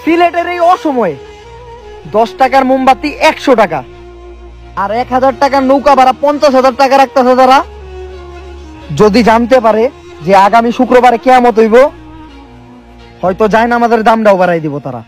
সিলেটের এই অসময়ে 10 টাকার মোমবাতি 100 টাকা, আর 1000 টাকার নৌকা ভাড়া 50,000 টাকা রাখতেছে তারা। যদি জানতে পারে যে আগামী শুক্রবারে কিয়ামত হইব, হয়তো যায় না আমাদের দামটাও বাড়াই দিব তারা।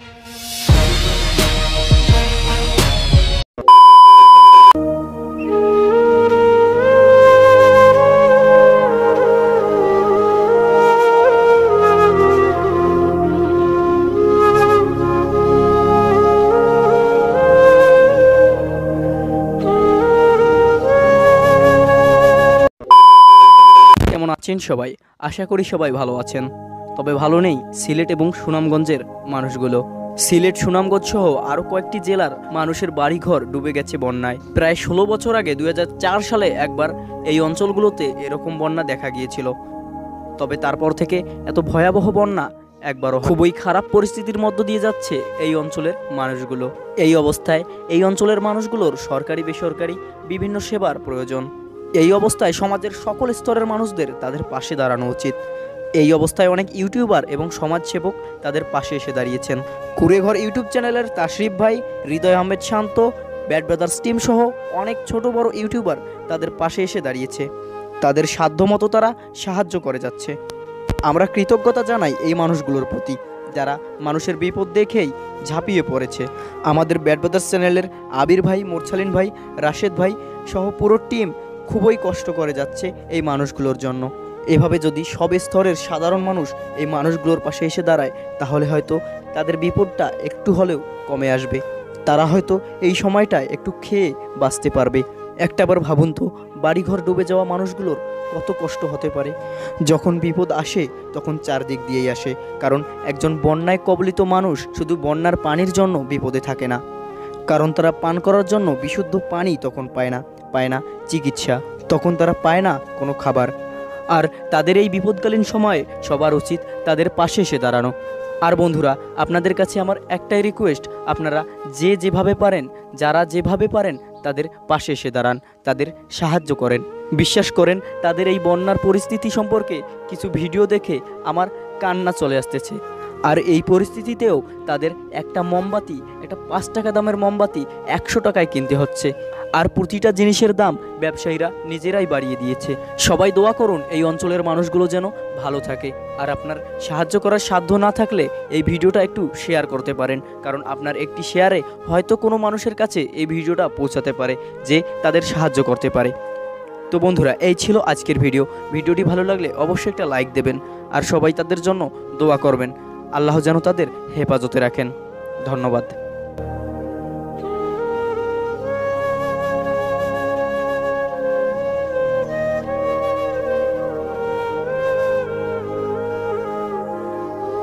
কেমন আছেন সবাই? আশা করি সবাই ভালো আছেন। তবে ভালো নেই সিলেট এবং সুনামগঞ্জের মানুষগুলো। সিলেট, সুনামগঞ্জ সহ আরও কয়েকটি জেলার মানুষের বাড়িঘর ডুবে গেছে বন্যায়। প্রায় 16 বছর আগে 2004 সালে একবার এই অঞ্চলগুলোতে এরকম বন্যা দেখা গিয়েছিল। তবে তারপর থেকে এত ভয়াবহ বন্যা একবারও। খুবই খারাপ পরিস্থিতির মধ্য দিয়ে যাচ্ছে এই অঞ্চলের মানুষগুলো। এই অবস্থায় এই অঞ্চলের মানুষগুলোর সরকারি বেসরকারি বিভিন্ন সেবার প্রয়োজন। এই অবস্থায় সমাজের সকল স্তরের মানুষদের তাদের পাশে দাঁড়ানো উচিত। এই অবস্থায় অনেক ইউটিউবার এবং সমাজসেবক তাদের পাশে এসে দাঁড়িয়েছেন। কুড়েঘর ইউটিউব চ্যানেলের তাশরিফ ভাই, হৃদয় আহমেদ শান্ত, ব্যাড ব্রাদার্স টিম সহ অনেক ছোট বড় ইউটিউবার তাদের পাশে এসে দাঁড়িয়েছে। তাদের সাধ্যমতো তারা সাহায্য করে যাচ্ছে। আমরা কৃতজ্ঞতা জানাই এই মানুষগুলোর প্রতি, যারা মানুষের বিপদ দেখেই ঝাঁপিয়ে পড়েছে। আমাদের ব্যাড ব্রাদার্স চ্যানেলের আবির ভাই, মোরসালিন ভাই, রাশেদ ভাই সহ পুরো টিম খুবই কষ্ট করে যাচ্ছে এই মানুষগুলোর জন্য। এভাবে যদি সব স্তরের সাধারণ মানুষ এই মানুষগুলোর পাশে এসে দাঁড়ায়, তাহলে হয়তো তাদের বিপদটা একটু হলেও কমে আসবে। তারা হয়তো এই সময়টায় একটু খেয়ে বাঁচতে পারবে। একটাবার ভাবুন তো, বাড়িঘর ডুবে যাওয়া মানুষগুলোর কত কষ্ট হতে পারে। যখন বিপদ আসে তখন চারদিক দিয়েই আসে, কারণ একজন বন্যায় কবলিত মানুষ শুধু বন্যার পানির জন্য বিপদে থাকে না, কারণ তারা পান করার জন্য বিশুদ্ধ পানি তখন পায় না চিকিৎসা, তখন তারা পায় না কোনো খাবার। আর তাদের এই বিপদকালীন সময়ে সবার উচিত তাদের পাশে এসে দাঁড়ানো। আর বন্ধুরা, আপনাদের কাছে আমার একটাই রিকোয়েস্ট, আপনারা যেভাবে পারেন, যারা যেভাবে পারেন তাদের পাশে এসে দাঁড়ান, তাদের সাহায্য করেন। বিশ্বাস করেন, তাদের এই বন্যার পরিস্থিতি সম্পর্কে কিছু ভিডিও দেখে আমার কান্না চলে আসতেছে। আর এই পরিস্থিতিতেও তাদের একটা মোমবাতি, একটা 5 টাকা দামের মোমবাতি 100 টাকায় কিনতে হচ্ছে। আর প্রতিটা জিনিসের দাম ব্যবসায়ীরা নিজেরাই বাড়িয়ে দিয়েছে। সবাই দোয়া করুন এই অঞ্চলের মানুষগুলো যেন ভালো থাকে। আর আপনার সাহায্য করার সাধ্য না থাকলে এই ভিডিওটা একটু শেয়ার করতে পারেন, কারণ আপনার একটি শেয়ারে হয়তো কোনো মানুষের কাছে এই ভিডিওটা পৌঁছাতে পারে যে তাদের সাহায্য করতে পারে। তো বন্ধুরা, এই ছিল আজকের ভিডিওটি ভালো লাগলে অবশ্যই একটা লাইক দেবেন, আর সবাই তাদের জন্য দোয়া করবেন। আল্লাহ যেন তাদের হেফাজতে রাখেন। ধন্যবাদ।